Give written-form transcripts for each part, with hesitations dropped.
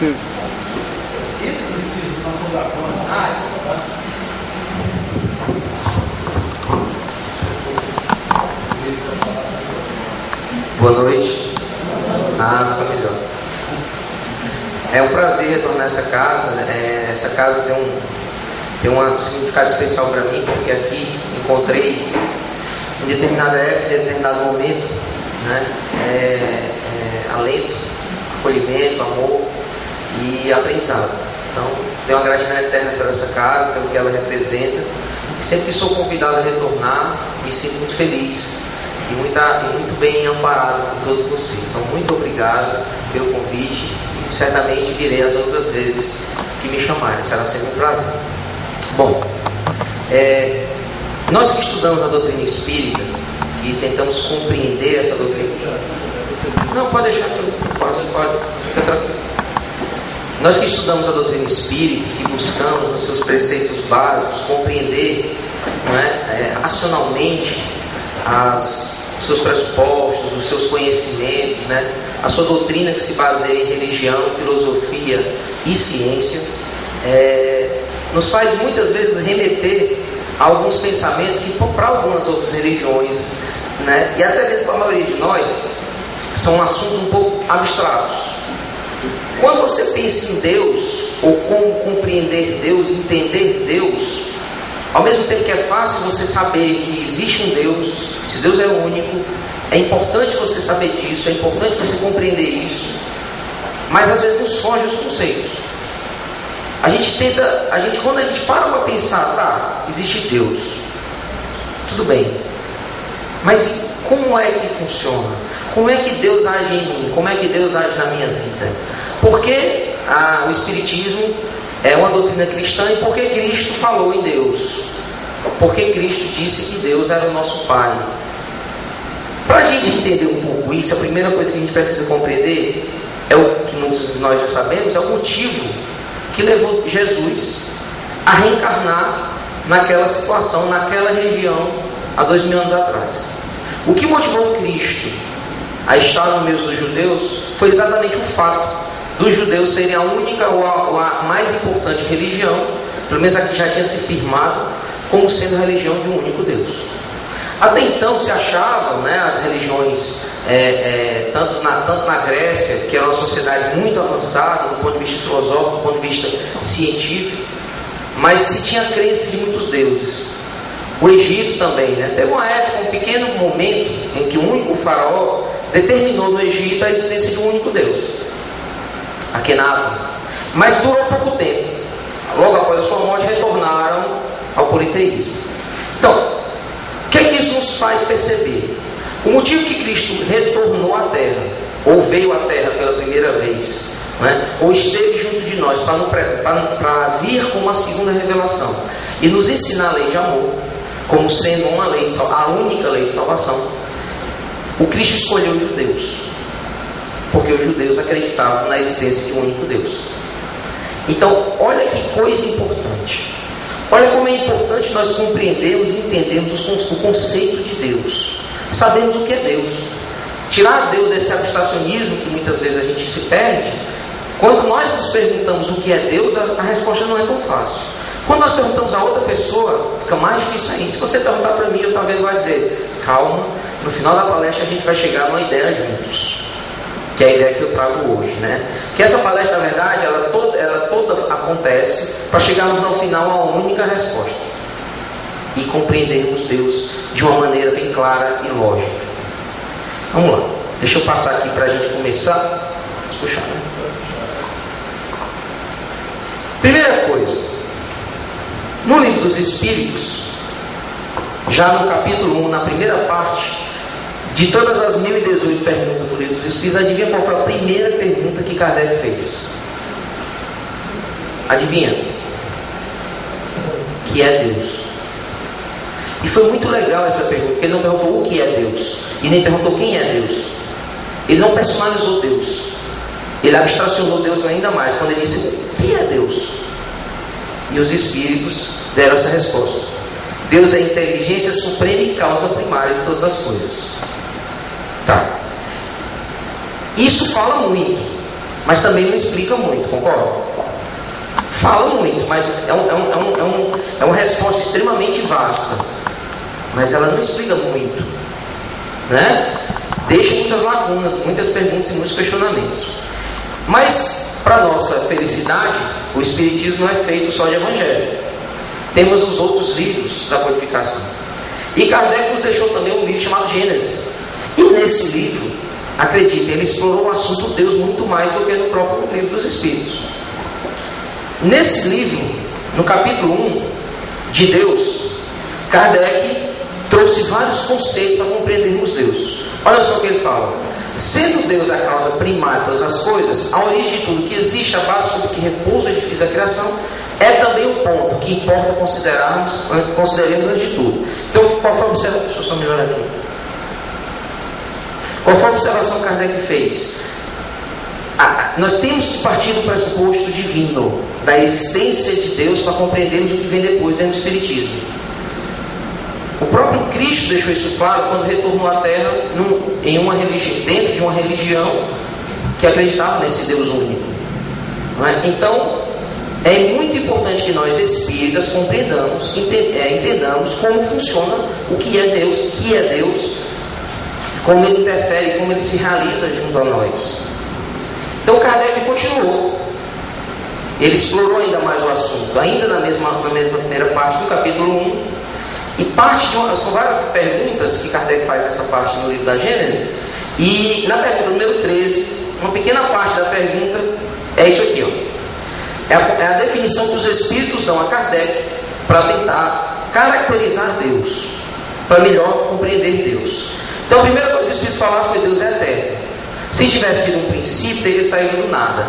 Boa noite. Fica melhor. É um prazer retornar a essa casa. Essa casa tem um significado especial para mim, porque aqui encontrei em determinada época, em determinado momento, né, alento, acolhimento, amor e aprendizado. Então, tenho uma gratidão eterna por essa casa, pelo que ela representa. E sempre que sou convidado a retornar, me sinto muito feliz e muito bem amparado por todos vocês. Então, muito obrigado pelo convite e certamente virei as outras vezes que me chamarem. Será sempre um prazer. Bom, nós que estudamos a doutrina espírita e tentamos compreender essa doutrina... Não, pode deixar que eu falo, você pode, fica tranquilo. Nós que estudamos a doutrina espírita, que buscamos nos seus preceitos básicos compreender, racionalmente os seus pressupostos, os seus conhecimentos, a sua doutrina que se baseia em religião, filosofia e ciência, nos faz muitas vezes remeter a alguns pensamentos que para algumas outras religiões, e até mesmo para a maioria de nós, são assuntos um pouco abstratos. Quando você pensa em Deus, ou como compreender Deus, entender Deus, ao mesmo tempo que é fácil você saber que existe um Deus, se Deus é único, é importante você saber disso, é importante você compreender isso, mas às vezes nos foge os conceitos. Quando a gente para pensar, existe Deus, tudo bem, mas como é que funciona? Como é que Deus age em mim? Como é que Deus age na minha vida? Porque o Espiritismo é uma doutrina cristã e porque Cristo falou em Deus. Porque Cristo disse que Deus era o nosso Pai. Para a gente entender um pouco isso, a primeira coisa que a gente precisa compreender é o que muitos de nós já sabemos, é o motivo que levou Jesus a reencarnar naquela situação, naquela região, há 2000 anos atrás. O que motivou Cristo a estar no meio dos judeus foi exatamente o fato dos judeus serem a única ou a mais importante religião, pelo menos a que já tinha se firmado como sendo a religião de um único Deus. Até então se achavam, as religiões, tanto na Grécia, que era uma sociedade muito avançada do ponto de vista filosófico, do ponto de vista científico, mas se tinha crença de muitos deuses. O Egito também, teve uma época, um pequeno momento em que o faraó determinou no Egito a existência de um único Deus, Akhenaton, mas durou pouco tempo. Logo após a sua morte retornaram ao politeísmo. Então, o que é que isso nos faz perceber? O motivo que Cristo retornou à Terra, ou veio à Terra pela primeira vez, ou esteve junto de nós para vir com uma segunda revelação e nos ensinar a lei de amor, como sendo uma lei, a única lei de salvação, o Cristo escolheu os judeus, porque os judeus acreditavam na existência de um único Deus. Então, olha que coisa importante. Olha como é importante nós compreendermos e entendermos o conceito de Deus. Sabemos o que é Deus. Tirar Deus desse abstracionismo que muitas vezes a gente se perde. Quando nós nos perguntamos o que é Deus, a resposta não é tão fácil. Quando nós perguntamos a outra pessoa, fica mais difícil ainda. Se você perguntar para mim, eu talvez vá dizer, calma, no final da palestra a gente vai chegar numa ideia juntos. Que é a ideia que eu trago hoje, Que essa palestra, na verdade, ela toda acontece para chegarmos no final a uma única resposta. E compreendermos Deus de uma maneira bem clara e lógica. Vamos lá. Deixa eu passar aqui para a gente começar. Vamos puxar, Primeira coisa. No Livro dos Espíritos, já no capítulo 1, na primeira parte, de todas as 1018 perguntas do Livro dos Espíritos, adivinha qual foi a primeira pergunta que Kardec fez? Adivinha? Que é Deus? E foi muito legal essa pergunta, porque ele não perguntou o que é Deus, e nem perguntou quem é Deus. Ele não personalizou Deus. Ele abstracionou Deus ainda mais, quando ele disse, o que é Deus? E os Espíritos deram essa resposta. Deus é a inteligência suprema e causa primária de todas as coisas. Tá. Isso fala muito. mas também não explica muito, concorda? Fala muito, mas é uma resposta extremamente vasta, mas ela não explica muito, né? Deixa muitas lacunas, muitas perguntas e muitos questionamentos. Mas, para nossa felicidade, o Espiritismo não é feito só de Evangelho. Temos os outros livros da codificação. E Kardec nos deixou também um livro chamado Gênesis. E nesse livro, acredite, ele explorou o assunto Deus muito mais do que no próprio livro dos Espíritos. Nesse livro, no capítulo 1 de Deus, Kardec trouxe vários conceitos para compreendermos Deus. Olha só o que ele fala. Sendo Deus a causa primária de todas as coisas, a origem de tudo que existe, a base sobre que repousa o edifício da criação, é também o ponto que importa consideremos antes de tudo. Então, qual foi a observação? Deixa eu só melhorar aqui. Qual foi a observação que Kardec fez? Nós temos que partir do pressuposto divino, da existência de Deus, para compreendermos o que vem depois dentro do Espiritismo. O próprio Cristo deixou isso claro quando retornou à Terra dentro de uma religião que acreditava nesse Deus único. Não é? Então, é muito importante que nós espíritas compreendamos, entendamos como funciona o que é Deus, como ele interfere, como ele se realiza junto a nós. Então Kardec continuou. Ele explorou ainda mais o assunto, ainda na mesma primeira parte do capítulo 1. E são várias perguntas que Kardec faz nessa parte no livro da Gênesis. E na pergunta número 13, uma pequena parte da pergunta é isso aqui, ó. É a definição que os Espíritos dão a Kardec para tentar caracterizar Deus, para melhor compreender Deus. Então a primeira coisa que os Espíritos falaram foi: Deus é eterno. Se tivesse tido um princípio, teria saído do nada.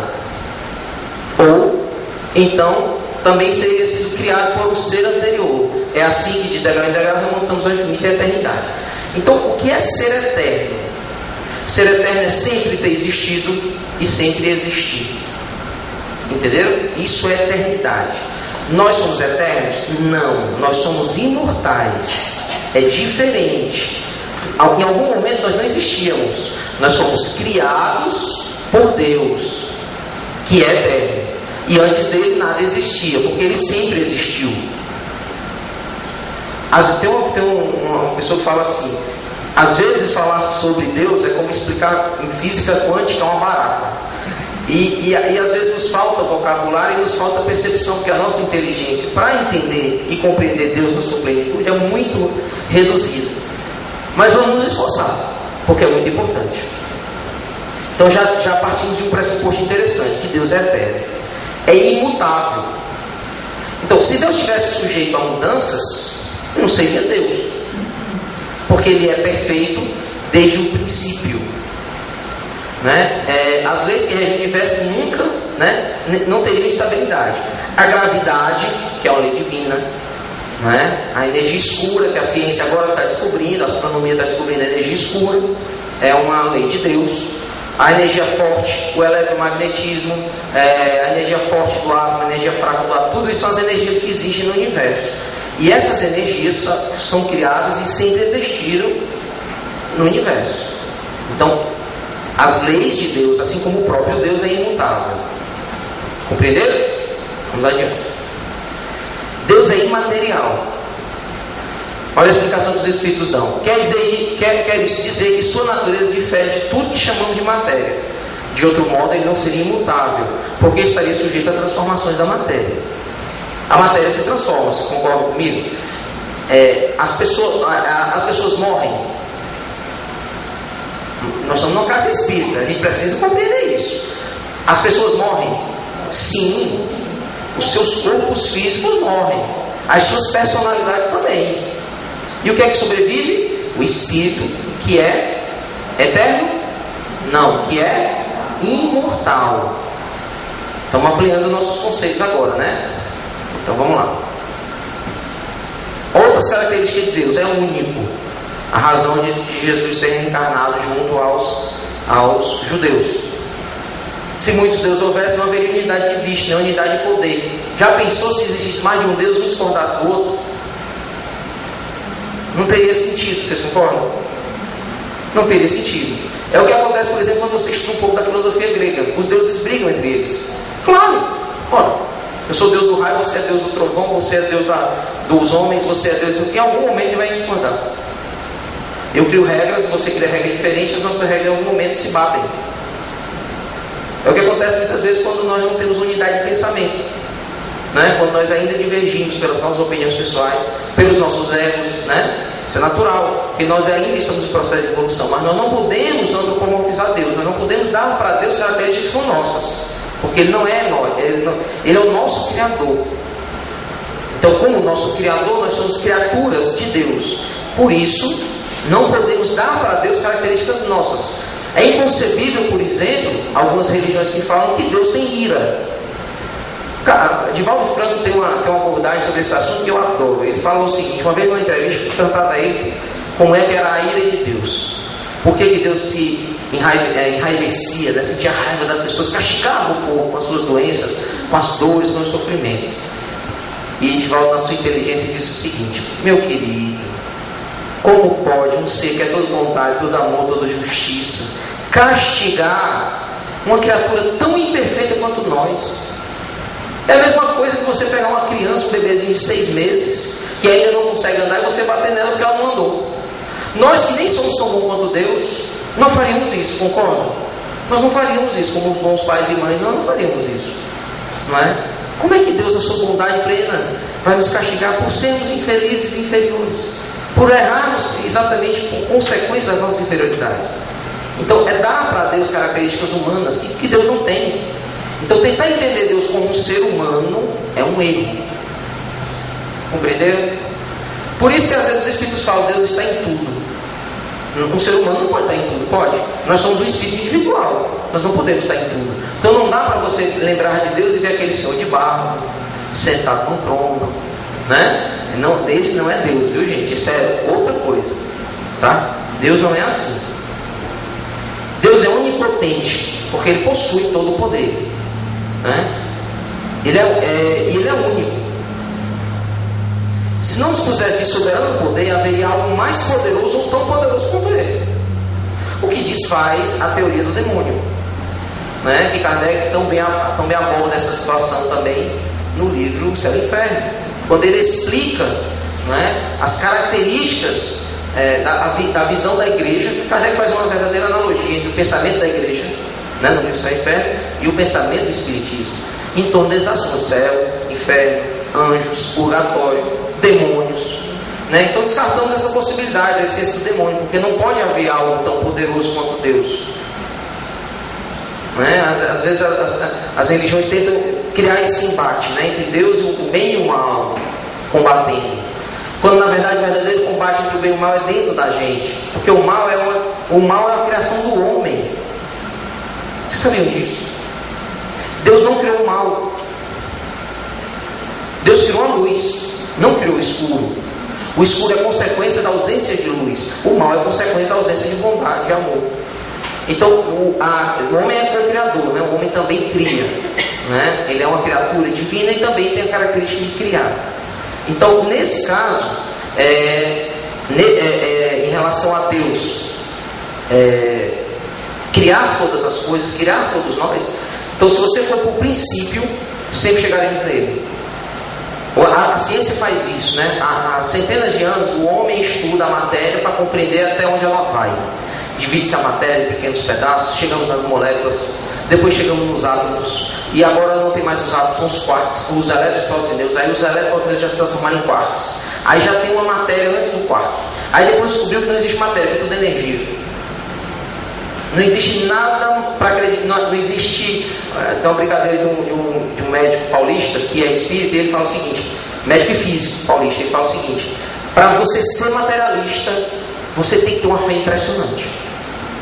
Ou então também seria sido criado por um ser anterior. É assim que de degrau em degrau remontamos ao infinito e à eternidade. Então, o que é ser eterno? Ser eterno é sempre ter existido e sempre existir. Entenderam? Isso é eternidade. Nós somos eternos? Não, nós somos imortais. É diferente. Em algum momento nós não existíamos. Nós fomos criados por Deus, que é eterno. E antes dele nada existia, porque ele sempre existiu. Tem uma pessoa que fala assim: às vezes falar sobre Deus é como explicar em física quântica uma barata. E às vezes nos falta vocabulário e nos falta percepção, porque a nossa inteligência para entender e compreender Deus na sua plenitude é muito reduzida. Mas vamos nos esforçar, porque é muito importante. Então já partimos de um pressuposto interessante, que Deus é eterno, é imutável. Então, se Deus estivesse sujeito a mudanças, não seria Deus, porque ele é perfeito desde o princípio, né? As leis que regem o universo nunca, né, não teriam estabilidade. A gravidade, que é uma lei divina, né? A energia escura, que a ciência agora está descobrindo, a astronomia está descobrindo a energia escura, é uma lei de Deus. A energia forte, o eletromagnetismo, a energia forte do átomo, a energia fraca do átomo, tudo isso são as energias que existem no universo. E essas energias são criadas e sempre existiram no universo. Então, as leis de Deus, assim como o próprio Deus, é imutável. Compreenderam? Vamos adiante. Deus é imaterial. Olha a explicação que os Espíritos dão. Quer isso dizer que sua natureza difere de tudo que chamamos de matéria. De outro modo, ele não seria imutável, porque estaria sujeito a transformações da matéria. A matéria se transforma, você concorda comigo? As pessoas morrem. Nós estamos numa casa espírita, a gente precisa compreender isso. As pessoas morrem? Sim. Os seus corpos físicos morrem. As suas personalidades também. E o que é que sobrevive? O espírito, que é eterno? Não, que é imortal. Estamos ampliando nossos conceitos agora, né? Então vamos lá. Outras características de Deus: é único. A razão de Jesus ter reencarnado junto aos judeus. Se muitos deuses houvessem, não haveria unidade de vista, nem unidade de poder. Já pensou se existisse mais de um Deus, um discordasse do outro? Não teria sentido, vocês concordam? Não teria sentido. É o que acontece, por exemplo, quando você estuda um pouco da filosofia grega. Os deuses brigam entre eles. Claro! Ora, eu sou Deus do raio, você é Deus do trovão, você é Deus dos homens, você é Deus... Em algum momento ele vai discordar. Eu crio regras, você cria regra diferente, as nossas regras em algum momento se batem. É o que acontece muitas vezes quando nós não temos unidade de pensamento, né? Quando nós ainda divergimos pelas nossas opiniões pessoais, pelos nossos egos, né? Isso é natural, porque nós ainda estamos em processo de evolução, mas nós não podemos antropomorfizar Deus, nós não podemos dar para Deus características que são nossas, porque Ele não é nós, Ele é o nosso Criador. Então, como nosso Criador, nós somos criaturas de Deus. Por isso, não podemos dar para Deus características nossas. É inconcebível, por exemplo, algumas religiões que falam que Deus tem ira. Divaldo Franco tem uma abordagem sobre esse assunto que eu adoro. Ele falou o seguinte: uma vez numa entrevista, perguntado a ele como é que era a ira de Deus. Por que Deus se enraivecia, né? Sentia raiva das pessoas, castigava o povo com as suas doenças, com as dores, com os sofrimentos. E Divaldo, na sua inteligência, disse o seguinte: meu querido, como pode um ser que é todo bondade, todo amor, toda justiça, castigar uma criatura tão imperfeita quanto nós? É a mesma coisa que você pegar uma criança, um bebezinho de 6 meses, que ainda não consegue andar, e você bater nela porque ela não andou. Nós que nem somos tão bons quanto Deus, não faríamos isso, concordam? Nós não faríamos isso, como os bons pais e mães, nós não faríamos isso, não é? Como é que Deus, na sua bondade plena, vai nos castigar por sermos infelizes e inferiores? Por errarmos exatamente por consequência das nossas inferioridades. Então, é dar para Deus características humanas que Deus não tem. Então, tentar entender Deus como um ser humano é um erro. Compreenderam? Por isso que às vezes os Espíritos falam: Deus está em tudo. Um ser humano não pode estar em tudo, pode? Nós somos um espírito individual, nós não podemos estar em tudo. Então não dá para você lembrar de Deus e ver aquele Senhor de barro, sentado no trono, né? Não, esse não é Deus, viu, gente? Isso é outra coisa, tá? Deus não é assim. Deus é onipotente, porque Ele possui todo o poder, né? Ele é único. Se não nos pusesse de soberano poder, haveria algo mais poderoso ou tão poderoso quanto Ele. O que desfaz a teoria do demônio, né? Que Kardec também aborda essa situação também no livro Céu e Inferno, quando ele explica, né, as características da visão da igreja. Kardec faz uma verdadeira analogia entre o pensamento da igreja, né, no livro Céu e Inferno, e o pensamento do Espiritismo, em torno desses assuntos: céu, inferno, anjos, purgatório, demônios, né? Então descartamos essa possibilidade da essência do demônio, porque não pode haver algo tão poderoso quanto Deus, né? Às vezes as religiões tentam criar esse embate, né, entre Deus e o bem e o mal, combatendo, quando na verdade o verdadeiro combate entre o bem e o mal é dentro da gente, porque o mal é a criação do homem. Vocês sabiam disso? Deus não criou o mal. Deus criou a luz, não criou o escuro. O escuro é consequência da ausência de luz. O mal é consequência da ausência de bondade, de amor. Então, o homem é co-criador, né? O homem também cria, né? Ele é uma criatura divina e também tem a característica de criar. Então, nesse caso, em relação a Deus, criar todas as coisas, criar todos nós. Então, se você for por princípio, sempre chegaremos nele. A ciência faz isso, né? Há centenas de anos o homem estuda a matéria para compreender até onde ela vai. Divide-se a matéria em pequenos pedaços, chegamos nas moléculas, depois chegamos nos átomos, e agora não tem mais os átomos, são os quarks, os elétrons, prótons e nêutrons. Aí os elétrons já se transformaram em quarks. Aí já tem uma matéria antes do quark. Aí depois descobriu que não existe matéria, que tudo é energia. Não existe nada para acreditar. Não existe. Tem uma brincadeira de um médico paulista que é espírita, e ele fala o seguinte: médico e físico paulista, ele fala o seguinte: para você ser materialista, você tem que ter uma fé impressionante.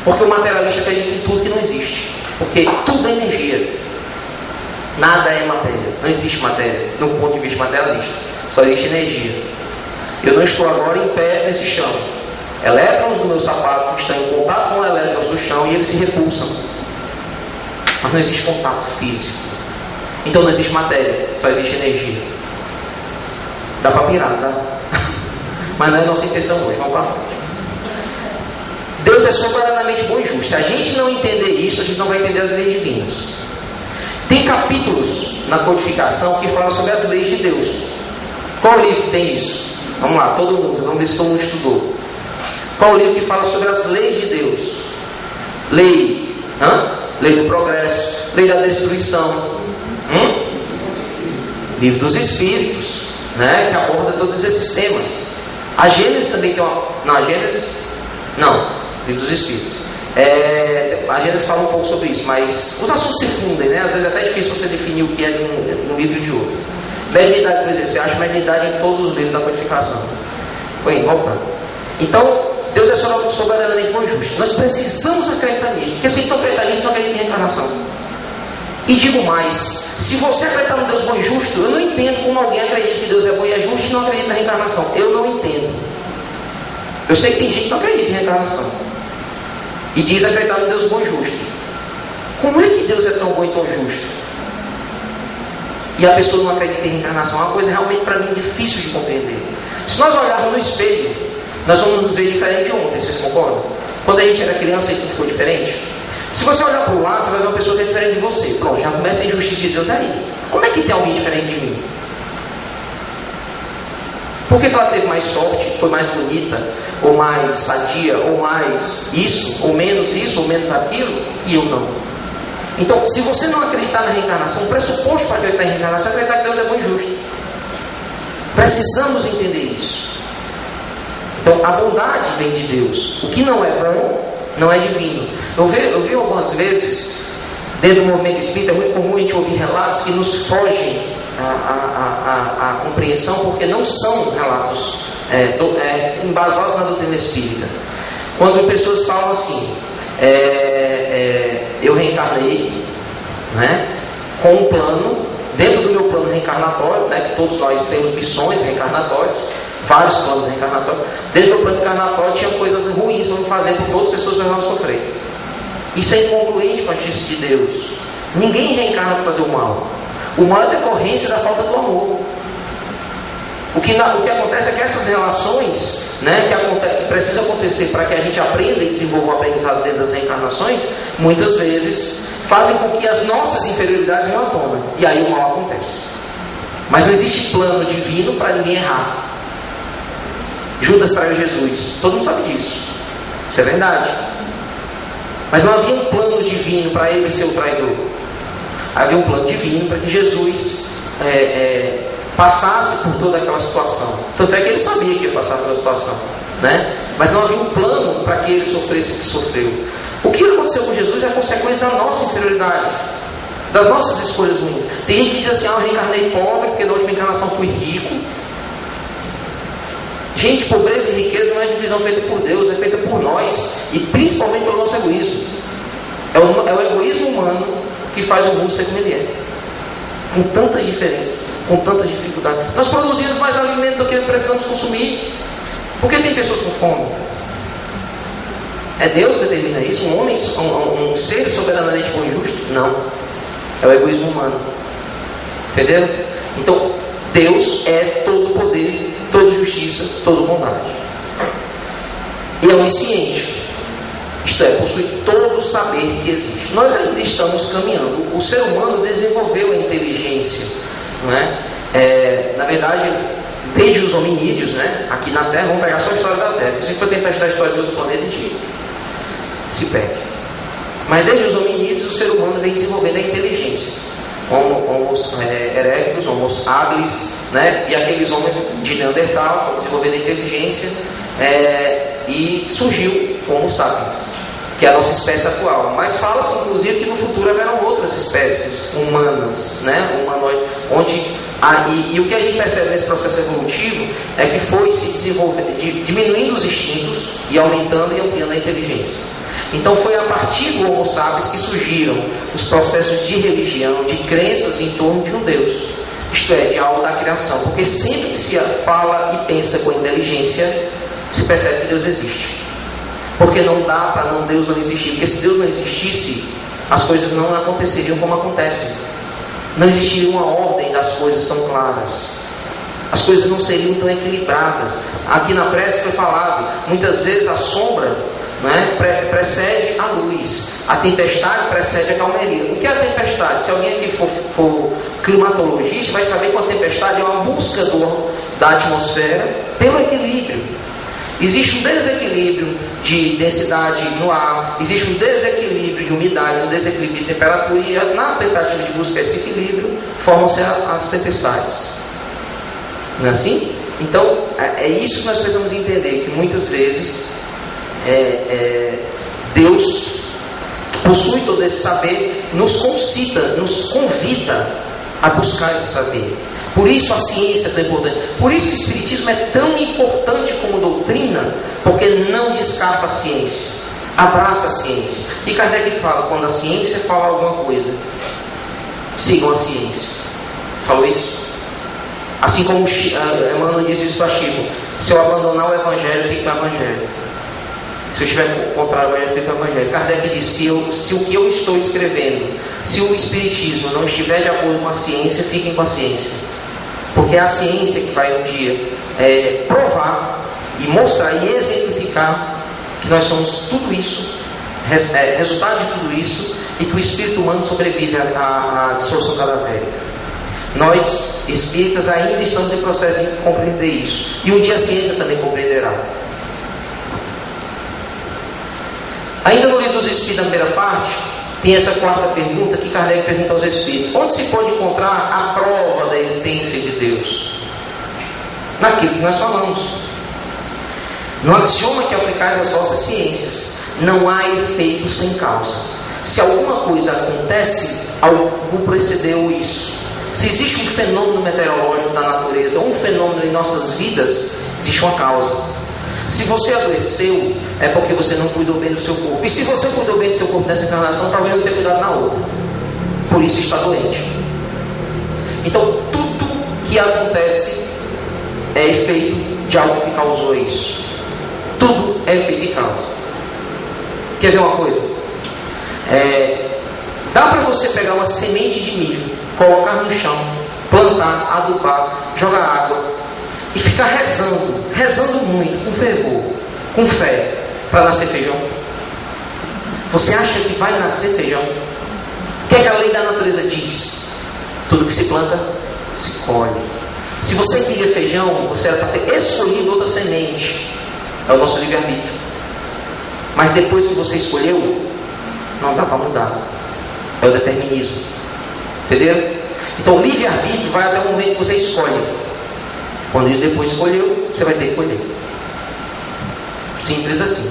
Porque o materialista acredita em tudo que não existe. Porque tudo é energia. Nada é matéria. Não existe matéria, do ponto de vista materialista. Só existe energia. Eu não estou agora em pé nesse chão. Elétrons do meu sapato estão em contato com elétrons do chão e eles se repulsam. Mas não existe contato físico. Então não existe matéria, só existe energia. Dá para pirar, tá? Mas não é nossa intenção hoje, vamos para frente. Deus é soberanamente bom e justo. Se a gente não entender isso, a gente não vai entender as leis divinas. Tem capítulos na codificação que falam sobre as leis de Deus. Qual livro tem isso? Vamos lá, todo mundo, vamos ver se todo mundo estudou. Qual o livro que fala sobre as leis de Deus? Lei do progresso, lei da destruição, livro dos Espíritos, né, que aborda todos esses temas. A Gênesis também tem uma... Não, a Gênesis... Não, livro dos Espíritos. A Gênesis fala um pouco sobre isso, mas os assuntos se fundem, né? Às vezes é até difícil você definir o que é de um livro e de outro. Mediunidade, por exemplo, você acha mediunidade em todos os livros da codificação. Bem, voltando. Então, Deus é soberanamente bom e justo. Nós precisamos acreditar nisso, porque se a gente não acreditar nisso, não acredita em reencarnação. E digo mais, se você acreditar no Deus bom e justo, eu não entendo como alguém acredita que Deus é bom e é justo e não acredita na reencarnação. Eu não entendo. Eu sei que tem gente que não acredita em reencarnação e diz acreditar no Deus bom e justo. Como é que Deus é tão bom e tão justo? E a pessoa não acredita em reencarnação? É uma coisa realmente para mim difícil de compreender. Se nós olharmos no espelho, nós vamos nos ver diferente de ontem, vocês concordam? Quando a gente era criança, a gente ficou diferente. Se você olhar para o lado, você vai ver uma pessoa que é diferente de você. Pronto, já começa a injustiça de Deus aí. Como é que tem alguém diferente de mim? Por que ela teve mais sorte, foi mais bonita, ou mais sadia, ou mais isso, ou menos aquilo, e eu não? Então, se você não acreditar na reencarnação, o pressuposto para acreditar em reencarnação é acreditar que Deus é bom e justo. Precisamos entender isso. Então, a bondade vem de Deus. O que não é bom, não é divino. Eu vi algumas vezes, dentro do movimento espírita, é muito comum a gente ouvir relatos que nos fogem a compreensão, porque não são relatos embasados na doutrina espírita. Quando pessoas falam assim, eu reencarnei, né, com um plano, dentro do meu plano reencarnatório, né, que todos nós temos missões reencarnatórias, vários planos reencarnatórios. Dentro do plano reencarnatório tinha coisas ruins para fazer, porque outras pessoas não vão sofrer. Isso é incongruente com a justiça de Deus. Ninguém reencarna para fazer o mal. O mal é decorrência da falta do amor. O que acontece é que essas relações, né, que precisam acontecer para que a gente aprenda e desenvolva o aprendizado dentro das reencarnações, muitas vezes fazem com que as nossas inferioridades venham à tona. E aí o mal acontece. Mas não existe plano divino para ninguém errar. Judas traiu Jesus. Todo mundo sabe disso. Isso é verdade. Mas não havia um plano divino para ele ser o traidor. Havia um plano divino para que Jesus passasse por toda aquela situação. Tanto é que ele sabia que ia passar pela situação, né? Mas não havia um plano para que ele sofresse o que sofreu. O que aconteceu com Jesus é a consequência da nossa inferioridade, das nossas escolhas ruins. Tem gente que diz assim, eu reencarnei pobre porque na última encarnação fui rico. Gente, pobreza e riqueza não é divisão feita por Deus, é feita por nós, e principalmente pelo nosso egoísmo. É o egoísmo humano que faz o mundo ser como ele é, com tantas diferenças, com tantas dificuldades. Nós produzimos mais alimento do que precisamos consumir. Por que tem pessoas com fome? É Deus que determina isso? Um homem, um ser soberanamente bom e justo? Não. É o egoísmo humano. Entenderam? Então, Deus é todo poder, toda justiça, toda bondade. E é onisciente. Isto é, possui todo o saber que existe. Nós ainda estamos caminhando. O ser humano desenvolveu a inteligência, não é? Na verdade, desde os hominídeos, né? Aqui na Terra, vamos pegar só a história da Terra. Se for tentar estudar a história dos planetas, a gente se perde. Mas desde os hominídeos, o ser humano vem desenvolvendo a inteligência. Homo erectus, Homo habilis, né? E aqueles homens de Neandertal foram desenvolvendo a inteligência e surgiu o Homo sapiens, que é a nossa espécie atual. Mas fala-se inclusive que no futuro haverão outras espécies humanas, né? Humanoides, e o que a gente percebe nesse processo evolutivo é que foi se desenvolvendo, diminuindo os instintos e aumentando e ampliando a inteligência. Então foi a partir do Homo sapiens que surgiram os processos de religião, de crenças em torno de um Deus, isto é, de algo da criação. Porque sempre que se fala e pensa com inteligência, se percebe que Deus existe. Porque não dá para Deus não existir. Porque se Deus não existisse, as coisas não aconteceriam como acontecem. Não existiria uma ordem das coisas tão claras. As coisas não seriam tão equilibradas. Aqui na prece foi falado, muitas vezes a sombra Precede a luz. A tempestade precede a calmaria. O que é a tempestade? Se alguém aqui for climatologista, vai saber que a tempestade é uma busca da atmosfera pelo equilíbrio. Existe um desequilíbrio de densidade no ar, existe um desequilíbrio de umidade, um desequilíbrio de temperatura, e na tentativa de buscar esse equilíbrio, formam-se as tempestades. Não é assim? Então, é isso que nós precisamos entender, que muitas vezes Deus possui todo esse saber, nos concita, nos convida a buscar esse saber. Por isso a ciência é tão importante. Por isso que o Espiritismo é tão importante como doutrina, porque não descarta a ciência, abraça a ciência. E Kardec fala, quando a ciência fala alguma coisa, sigam a ciência. Falou isso? Assim como Emmanuel diz isso para Chico: se eu abandonar o Evangelho, fico no Evangelho. Se eu estiver contra o Evangelho, fico no Evangelho. Kardec diz: se o que eu estou escrevendo, se o Espiritismo não estiver de acordo com a ciência, fiquem com a ciência. Porque é a ciência que vai um dia provar e mostrar e exemplificar que nós somos tudo isso, resultado de tudo isso, e que o espírito humano sobrevive à dissolução cadavérica. Nós, espíritas, ainda estamos em processo de compreender isso. E um dia a ciência também compreenderá. Ainda no livro dos Espíritos, na primeira parte, tem essa quarta pergunta que Kardec pergunta aos Espíritos: onde se pode encontrar a prova da existência de Deus? Naquilo que nós falamos. No axioma que aplicais às vossas ciências, não há efeito sem causa. Se alguma coisa acontece, algo precedeu isso. Se existe um fenômeno meteorológico da natureza, um fenômeno em nossas vidas, existe uma causa. Se você adoeceu, é porque você não cuidou bem do seu corpo. E se você cuidou bem do seu corpo nessa encarnação, talvez não tenha cuidado na outra. Por isso está doente. Então, tudo que acontece é efeito de algo que causou isso. Tudo é efeito e causa. Quer ver uma coisa? Dá para você pegar uma semente de milho, colocar no chão, plantar, adubar, jogar água e ficar rezando muito, com fervor, com fé, para nascer feijão? Você acha que vai nascer feijão? O que é que a lei da natureza diz? Tudo que se planta, se colhe. Se você queria feijão, você era para ter escolhido outra semente. É o nosso livre-arbítrio. Mas depois que você escolheu, não dá para mudar. É o determinismo. Entenderam? Então o livre-arbítrio vai até o momento que você escolhe. Quando depois escolheu, você vai ter que colher. Simples assim.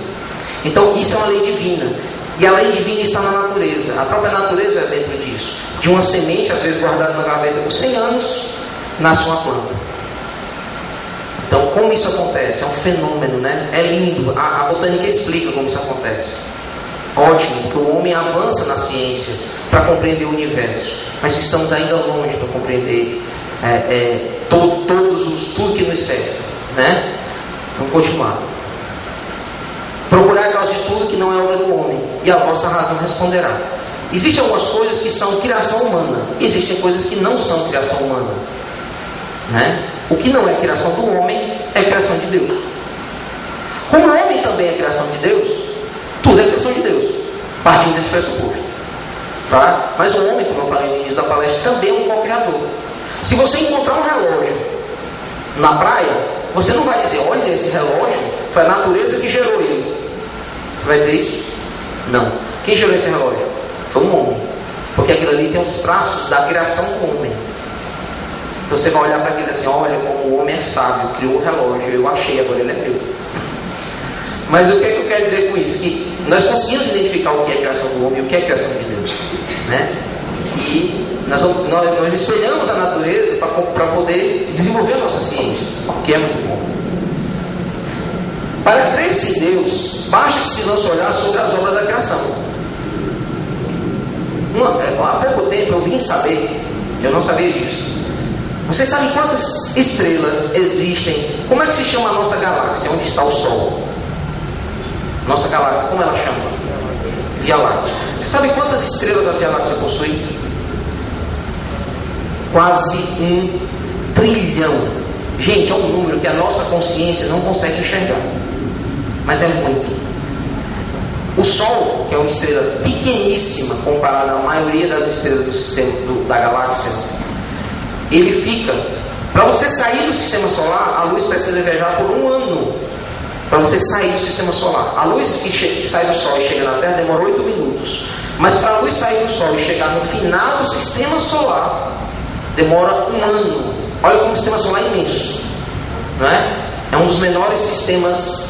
Então isso é uma lei divina. E a lei divina está na natureza. A própria natureza é exemplo disso. De uma semente, às vezes guardada na gaveta por 100 anos, nasce uma planta. Então, como isso acontece? É um fenômeno, né? É lindo. A botânica explica como isso acontece. Ótimo, porque o homem avança na ciência para compreender o universo. Mas estamos ainda longe para compreender tudo que nos cerca, né? Vamos continuar. Procurar a causa de tudo que não é obra do homem, e a vossa razão responderá. Existem algumas coisas que são criação humana, e existem coisas que não são criação humana, né? O que não é criação do homem é criação de Deus. Como o homem também é criação de Deus, tudo é criação de Deus, partindo desse pressuposto, tá? Mas o homem, como eu falei no início da palestra, também é um co-criador. Se você encontrar um relógio na praia, você não vai dizer: olha, esse relógio foi a natureza que gerou ele. Você vai dizer isso? Não. Quem gerou esse relógio? Foi um homem. Porque aquilo ali tem os traços da criação do homem. Então você vai olhar para aquilo assim: olha como o homem é sábio, criou o relógio, eu achei, agora ele é meu. Mas o que é que eu quero dizer com isso? Que nós conseguimos identificar o que é criação do homem e o que é criação de Deus, né? E nós espelhamos a natureza para poder desenvolver a nossa ciência, que é muito bom. Para crer-se em Deus, basta que se lance olhar sobre as obras da criação. Há pouco tempo eu vim saber, eu não sabia disso. Vocês sabem quantas estrelas existem? Como é que se chama a nossa galáxia? Onde está o Sol? Nossa galáxia, como ela chama? Via Láctea. Vocês sabem quantas estrelas a Via Láctea possui? Quase 1 trilhão. Gente, é um número que a nossa consciência não consegue enxergar. Mas é muito. O Sol, que é uma estrela pequeníssima comparada à maioria das estrelas do sistema da galáxia, ele fica, para você sair do sistema solar, a luz precisa viajar por 1 ano para você sair do sistema solar. A luz que sai do Sol e chega na Terra demora 8 minutos, mas para a luz sair do Sol e chegar no final do sistema solar demora 1 ano. Olha como o sistema solar é imenso, não é? É um dos menores sistemas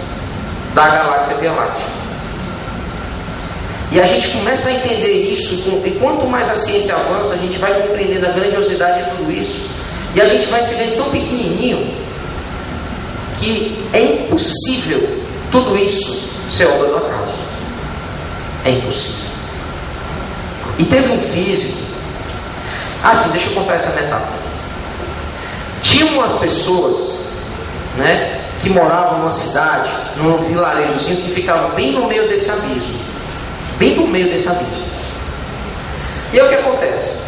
da galáxia Via Láctea. E a gente começa a entender isso, e quanto mais a ciência avança, a gente vai compreendendo a grandiosidade de tudo isso, e a gente vai se vendo tão pequenininho que é impossível tudo isso ser obra do acaso. É impossível. E teve um físico, assim, deixa eu contar essa metáfora. Tinha umas pessoas, né, que moravam numa cidade, num vilarejozinho que ficava bem no meio desse abismo. Bem no meio desse abismo. E aí o que acontece?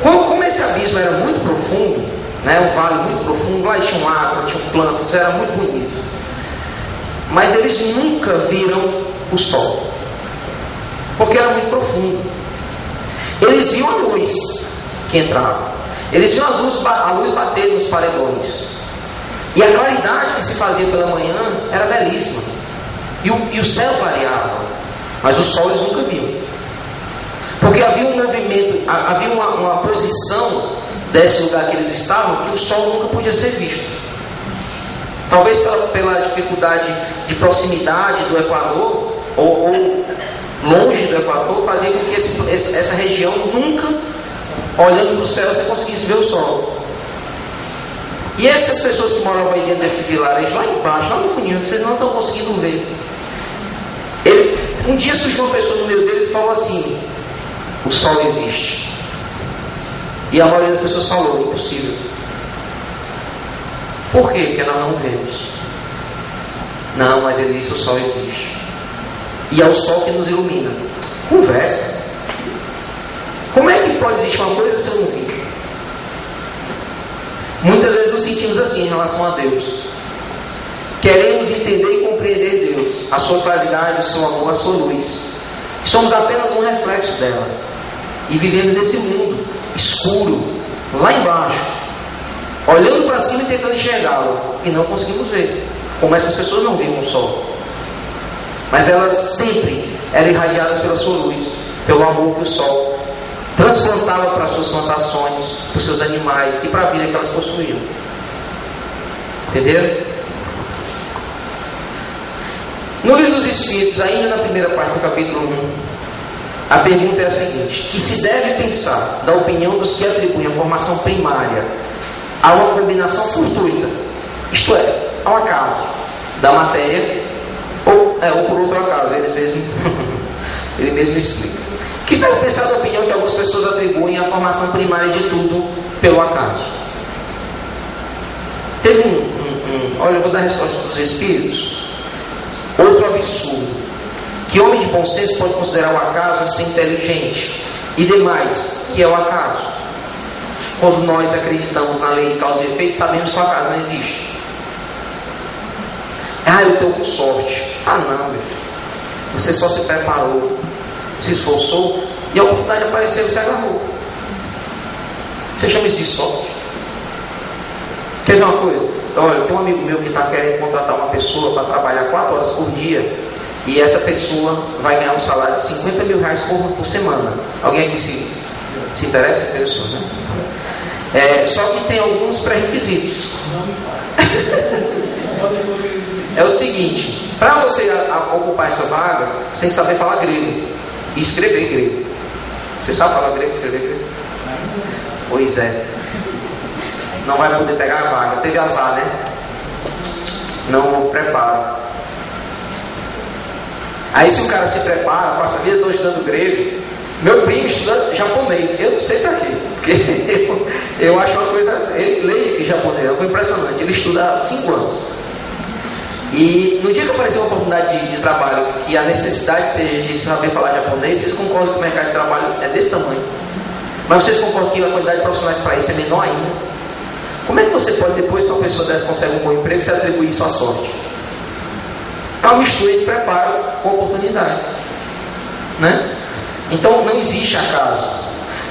Como esse abismo era muito profundo, né, um vale muito profundo, lá tinha água, tinha plantas, era muito bonito. Mas eles nunca viram o sol, porque era muito profundo. Eles viam a luz que entrava, eles viam a luz bater nos paredões, e a claridade que se fazia pela manhã era belíssima, e o céu clareava, mas o sol eles nunca viam, porque havia um movimento, havia uma posição desse lugar que eles estavam, que o sol nunca podia ser visto. Talvez pela dificuldade de proximidade do Equador, ou longe do Equador, fazia com que essa região nunca, olhando para o céu, você conseguisse ver o sol. E essas pessoas que moravam aí dentro desse vilarejo, lá embaixo, lá no fundinho, que vocês não estão conseguindo ver. Um dia surgiu uma pessoa no meio deles e falou assim: o sol existe. E a maioria das pessoas falou: impossível. Por quê? Porque nós não vemos. Não, mas ele disse: o sol existe. E é o sol que nos ilumina. Conversa. Como é que pode existir uma coisa se eu não vi? Muitas vezes nos sentimos assim em relação a Deus. Queremos entender e compreender Deus, a sua claridade, o seu amor, a sua luz. Somos apenas um reflexo dela. E vivendo nesse mundo escuro, lá embaixo, olhando para cima e tentando enxergá-lo, e não conseguimos ver, como essas pessoas não viam o sol. Mas elas sempre eram irradiadas pela sua luz, pelo amor que o sol transplantava para as suas plantações, para os seus animais e para a vida que elas possuíam. Entenderam? No livro dos Espíritos, ainda na primeira parte do capítulo 1, a pergunta é a seguinte: que se deve pensar da opinião dos que atribuem a formação primária a uma combinação fortuita, isto é, ao acaso da matéria, ou por outro acaso, ele mesmo explica. Que se deve pensar da opinião que algumas pessoas atribuem a formação primária de tudo pelo acaso. Teve olha, eu vou dar a resposta dos Espíritos. Outro absurdo: que homem de bom senso pode considerar o acaso um ser inteligente, e demais, que é o acaso. Quando nós acreditamos na lei de causa e efeito, sabemos que o acaso não existe. Eu estou com sorte. Não, meu filho. Você só se preparou, se esforçou, e a oportunidade apareceu e você agarrou. Você chama isso de sorte? Quer ver uma coisa? Olha, tem um amigo meu que está querendo contratar uma pessoa para trabalhar 4 horas por dia, e essa pessoa vai ganhar um salário de 50 mil reais por semana. Alguém aqui se interessa? Interessou, né? Só que tem alguns pré-requisitos. É o seguinte: para você ocupar essa vaga, você tem que saber falar grego e escrever grego. Você sabe falar grego e escrever grego? Pois é. Não vai poder pegar a vaga. Teve azar, né? Não houve preparo. Aí se o cara se prepara, passa a vida toda estudando grego. Meu primo estuda japonês. Eu não sei pra quê, porque eu acho uma coisa. Ele lê em japonês, é uma coisa impressionante. Ele estuda há 5 anos. E no dia que apareceu uma oportunidade de trabalho, que a necessidade seja de saber falar japonês, vocês concordam que o mercado de trabalho é desse tamanho? Mas vocês concordam que a quantidade de profissionais para isso é menor ainda? Como é que você pode, depois que uma pessoa dessa consegue um bom emprego, se atribuir isso à sorte? É uma mistura de preparo com oportunidade, né? Então não existe acaso.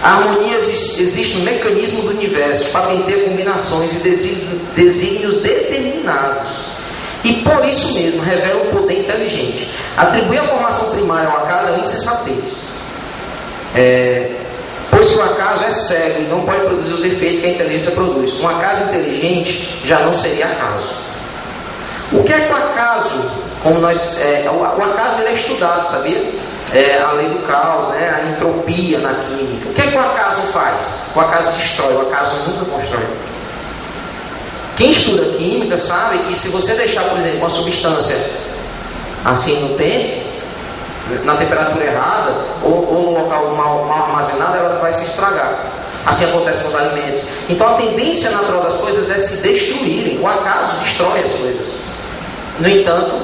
A harmonia existe no mecanismo do universo, patenteia combinações e desígnios determinados. E por isso mesmo revela um poder inteligente. Atribuir a formação primária ao acaso é uma insensatez. Pois se o acaso é cego e não pode produzir os efeitos que a inteligência produz, um acaso inteligente já não seria acaso. O que é que o acaso, o acaso ele é estudado, sabia? A lei do caos, né? A entropia na química. O que é que o acaso faz? O acaso destrói, o acaso nunca constrói. Quem estuda química sabe que se você deixar, por exemplo, uma substância assim no tempo, na temperatura errada, ou no local mal armazenado, ela vai se estragar. Assim acontece com os alimentos. Então a tendência natural das coisas é se destruírem. O acaso destrói as coisas. No entanto,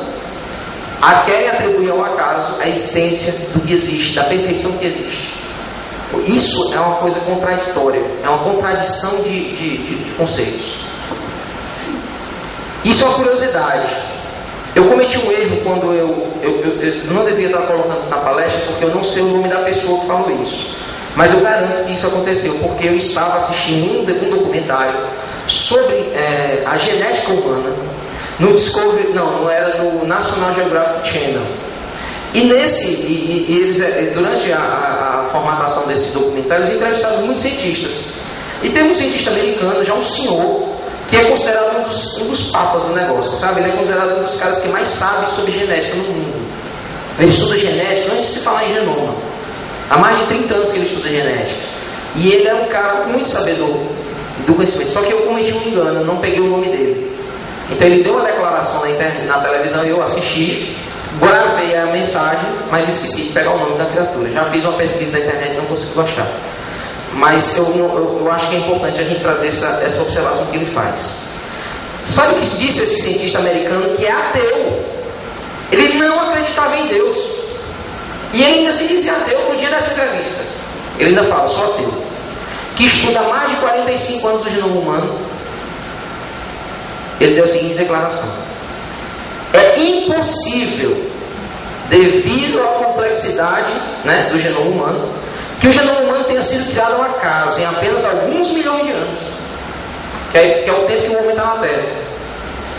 querem atribuir ao acaso a existência do que existe, da perfeição que existe. Isso é uma coisa contraditória, é uma contradição de conceitos. Isso é uma curiosidade. Eu cometi um erro quando eu não devia estar colocando isso na palestra, porque eu não sei o nome da pessoa que falou isso. Mas eu garanto que isso aconteceu, porque eu estava assistindo um documentário sobre a genética humana no Discovery, não era no National Geographic Channel. E durante a formatação desse documentário, eles entrevistaram muitos cientistas. E tem um cientista americano, já um senhor, que é considerado um dos papas do negócio, sabe? Ele é considerado um dos caras que mais sabe sobre genética no mundo. Ele estuda genética antes de se falar em genoma. Há mais de 30 anos que ele estuda genética. E ele é um cara muito sabedor do conhecimento. Só que eu cometi um engano, eu não peguei o nome dele. Então ele deu uma declaração na televisão e eu assisti, gravei a mensagem, mas esqueci de pegar o nome da criatura. Já fiz uma pesquisa na internet e não consegui achar. Mas eu acho que é importante a gente trazer essa observação que ele faz. Sabe o que disse esse cientista americano que é ateu? Ele não acreditava em Deus. E ele ainda se dizia ateu no dia dessa entrevista. Ele ainda fala, sou ateu. Que estuda há mais de 45 anos o genoma humano. Ele deu a seguinte declaração: é impossível, devido à complexidade, né, do genoma humano, que o genoma humano tenha sido criado ao acaso em apenas alguns milhões de anos, que é o tempo que o homem está na Terra.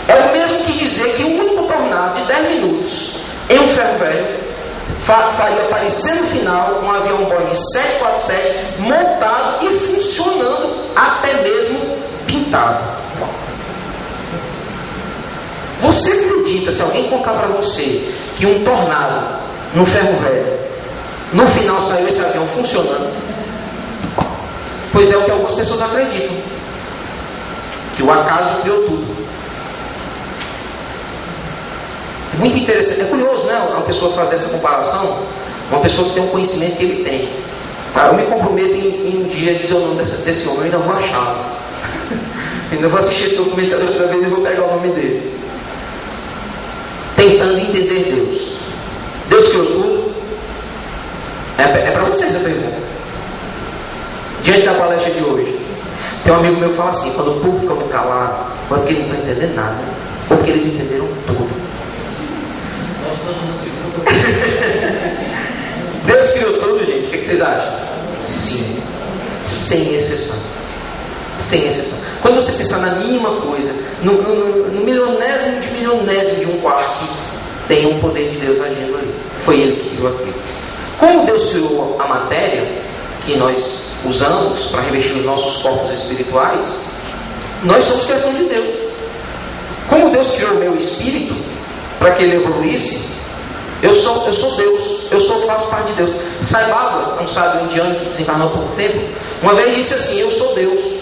É o mesmo que dizer que um único tornado de 10 minutos em um ferro velho faria aparecer no final um avião Boeing 747 montado e funcionando, até mesmo pintado. Você acredita, se alguém contar para você que um tornado no ferro velho, no final saiu esse avião funcionando? Pois é o que algumas pessoas acreditam, que o acaso criou tudo. É muito interessante, é curioso, né? Uma pessoa fazer essa comparação, uma pessoa que tem um conhecimento que ele tem. Eu me comprometo em um dia dizer o nome desse homem, eu ainda vou achá-lo. Ainda vou assistir esse documentário outra vez e vou pegar o nome dele. Tentando entender Deus. Deus criou tudo? É para vocês a pergunta. Diante da palestra de hoje, tem um amigo meu que fala assim: quando o povo fica muito calado, ou é porque eles não estão entendendo nada, ou porque eles entenderam tudo. Deus criou tudo, gente. O que vocês acham? Sim. Sem exceção. Sem exceção. Quando você pensar na mínima coisa, no milionésimo de um quark, tem um poder de Deus agindo ali. Foi Ele que criou aquilo. Como Deus criou a matéria que nós usamos para revestir os nossos corpos espirituais, nós somos criação de Deus. Como Deus criou o meu espírito para que ele evoluísse, eu sou Deus, faço parte de Deus. Sai Bárbara, um sábio indiano que desencarnou há pouco tempo, uma vez disse assim: eu sou Deus.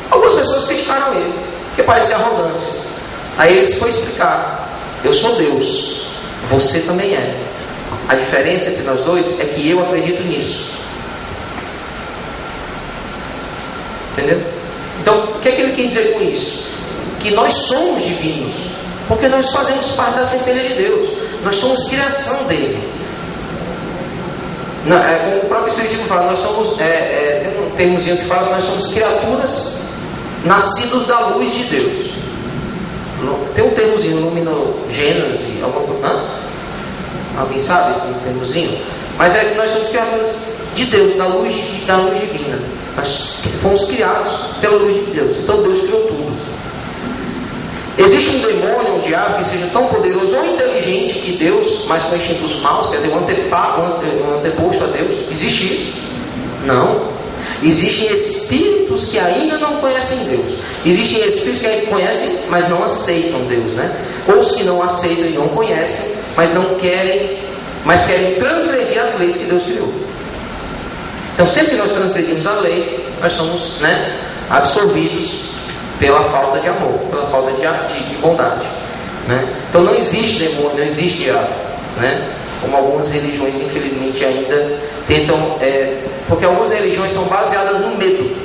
Algumas pessoas criticaram ele, porque parecia arrogância. Aí ele foi explicar: eu sou Deus, você também é. A diferença entre nós dois é que eu acredito nisso. Entendeu? Então, o que é que ele quer dizer com isso? Que nós somos divinos, porque nós fazemos parte da centelha de Deus. Nós somos criação dele. Como o próprio Espiritismo fala, nós somos, tem um termozinho que fala que nós somos criaturas nascidos da luz de Deus. Tem um termozinho, luminogênese, alguma coisa. Não? Alguém sabe esse termozinho? Mas é que nós somos criaturas de Deus, da luz divina. Nós fomos criados pela luz de Deus. Então Deus criou tudo. Existe um demônio, um diabo que seja tão poderoso ou inteligente que Deus, mas com instintos maus, quer dizer, um anteposto a Deus? Existe isso? Não. Existem espíritos que ainda não conhecem Deus. Existem espíritos que ainda conhecem, mas não aceitam Deus, né? Ou os que não aceitam e não conhecem, mas querem transgredir as leis que Deus criou. Então, sempre que nós transgredimos a lei, nós somos, né, absorvidos pela falta de amor, pela falta de bondade, né? Então não existe demônio, não existe diabo, né? Como algumas religiões infelizmente ainda tentam, porque algumas religiões são baseadas no medo.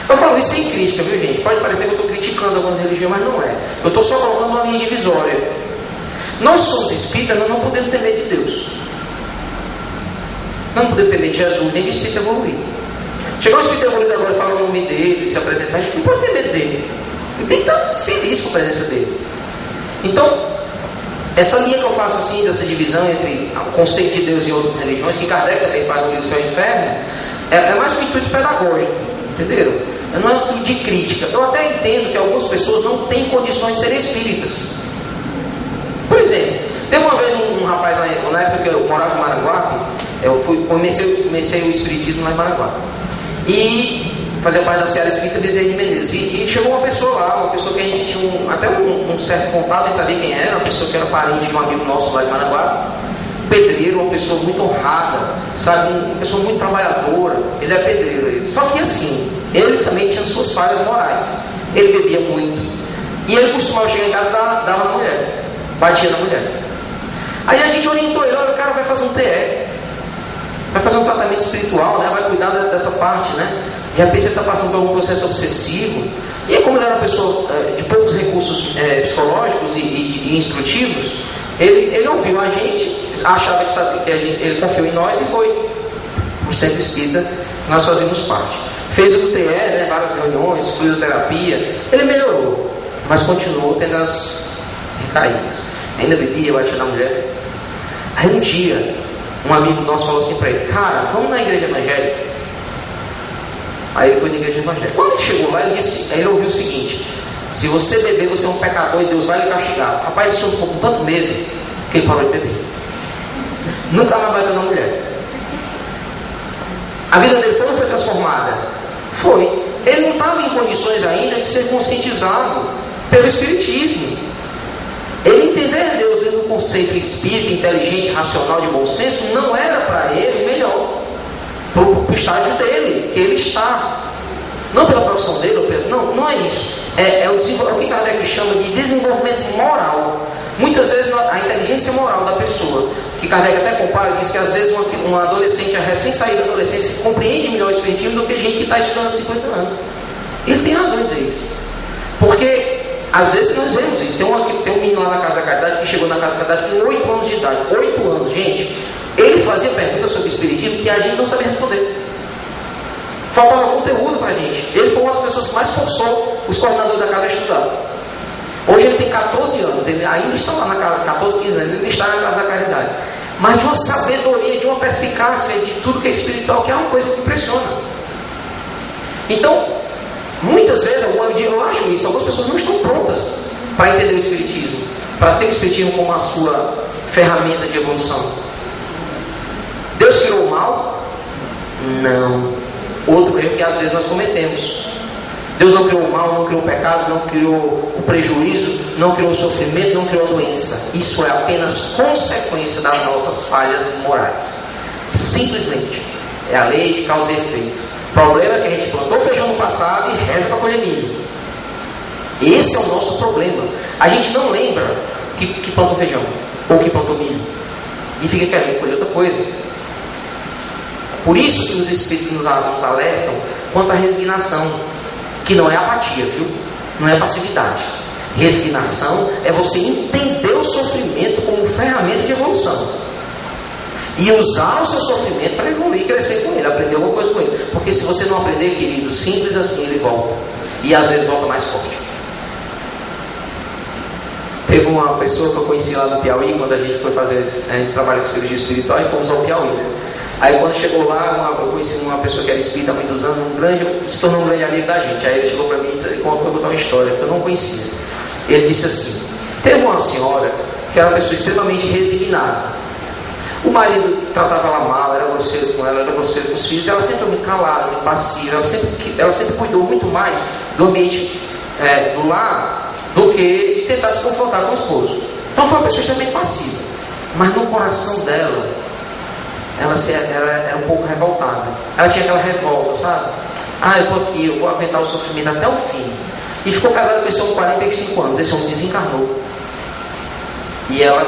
Eu falo isso sem crítica, viu, gente? Pode parecer que eu estou criticando algumas religiões, mas não é. Eu estou só colocando uma linha divisória. Nós somos espíritas, nós não podemos ter medo de Deus, não podemos ter medo de Jesus, nem de espírito evoluído. Chegar um espírito evoluído agora e falar o nome dele, se apresentar, a gente não pode ter medo dele. Ele tem que estar feliz com a presença dele. Então, essa linha que eu faço assim, dessa divisão entre o conceito de Deus e outras religiões, que Kardec também faz no livro Céu e Inferno, é mais um intuito pedagógico, entenderam? Não é um intuito de crítica. Eu até entendo que algumas pessoas não têm condições de serem espíritas. Por exemplo, teve uma vez um rapaz, na época que eu morava em Maranguape, eu comecei o espiritismo lá em Maranguape. E fazia parte da Seara Espírita Bezerra de Menezes. E chegou uma pessoa lá, uma pessoa que a gente tinha até um certo contato, a gente sabia quem era, uma pessoa que era parente de um amigo nosso lá de Maranguape, pedreiro, uma pessoa muito honrada, sabe, uma pessoa muito trabalhadora. Ele é pedreiro. Só que assim, ele também tinha suas falhas morais. Ele bebia muito. E ele costumava chegar em casa e dava na mulher, batia na mulher. Aí a gente orientou ele: olha, o cara vai fazer um TE, vai fazer um tratamento espiritual, né? Vai cuidar dessa parte, né? De repente você está passando por algum processo obsessivo. E como ele era uma pessoa de poucos recursos psicológicos e instrutivos, ele ouviu a gente, achava que sabia, que ele confiou em nós e foi no centro espírita, nós fazíamos parte. Fez o TE, né? Várias reuniões, fisioterapia. Ele melhorou, mas continuou tendo as recaídas. Ainda bebia, batia na mulher. Aí um dia, um amigo nosso falou assim para ele: cara, vamos na igreja evangélica. Aí ele foi na igreja evangélica. Quando ele chegou lá, ele ouviu o seguinte: se você beber, você é um pecador e Deus vai lhe castigar. O rapaz se ficou com tanto medo que ele parou de beber. Nunca mais bateu na mulher. A vida dele não foi transformada? Foi. Ele não estava em condições ainda de ser conscientizado pelo Espiritismo. Ele entender Deus dentro do conceito espírita, inteligente, racional, de bom senso, não era para ele melhor, para o estágio dele, que ele está. Não pela profissão dele, não é isso. É o que Kardec chama de desenvolvimento moral. Muitas vezes a inteligência moral da pessoa, que Kardec até compara e diz que às vezes um adolescente, a recém-saída da adolescência, compreende melhor o espiritismo do que gente que está estudando há 50 anos. Ele tem razão em dizer isso. Porque às vezes nós vemos isso. Tem um menino lá na Casa da Caridade que chegou na Casa da Caridade com 8 anos de idade. 8 anos, gente. Ele fazia perguntas sobre espiritismo que a gente não sabia responder. Faltava conteúdo para a gente. Ele foi uma das pessoas que mais forçou os coordenadores da casa a estudar. Hoje ele tem 14 anos. Ele ainda está lá na casa, 14, 15 anos. Ele está na Casa da Caridade. Mas de uma sabedoria, de uma perspicácia, de tudo que é espiritual, que é uma coisa que impressiona. Então, muitas vezes, eu acho isso, algumas pessoas não estão prontas para entender o espiritismo, para ter o espiritismo como a sua ferramenta de evolução. Deus criou o mal? Não. Outro erro que às vezes nós cometemos. Deus não criou o mal, não criou o pecado, não criou o prejuízo, não criou o sofrimento, não criou a doença. Isso é apenas consequência das nossas falhas morais. Simplesmente. É a lei de causa e efeito. O problema é que a gente plantou feijão no passado e reza para colher milho. Esse é o nosso problema. A gente não lembra que plantou feijão ou que plantou milho e fica querendo colher outra coisa. Por isso que os Espíritos nos alertam quanto à resignação, que não é apatia, viu? Não é passividade. Resignação é você entender o sofrimento como ferramenta de evolução e usar o seu sofrimento para evoluir, crescer com ele, aprender alguma coisa com ele. Porque se você não aprender, querido, simples assim, ele volta. E às vezes volta mais forte. Teve uma pessoa que eu conheci lá no Piauí, quando a gente foi fazer, a gente trabalha com cirurgia espiritual, e fomos ao Piauí, né? Aí quando chegou lá, eu conheci uma pessoa que era espírita há muitos anos, se tornou um grande amigo da gente. Aí ele chegou para mim e foi contar uma história que eu não conhecia. Ele disse assim: teve uma senhora que era uma pessoa extremamente resignada. O marido tratava ela mal, era grosseiro com ela, era grosseiro com os filhos, e ela sempre foi muito calada, muito passiva, ela sempre cuidou muito mais do ambiente do lar do que de tentar se confrontar com o esposo. Então foi uma pessoa extremamente passiva, mas no coração dela, ela era um pouco revoltada. Ela tinha aquela revolta, sabe? Eu estou aqui, eu vou aguentar o sofrimento até o fim. E ficou casada com esse homem 45 anos, esse homem desencarnou. E ela,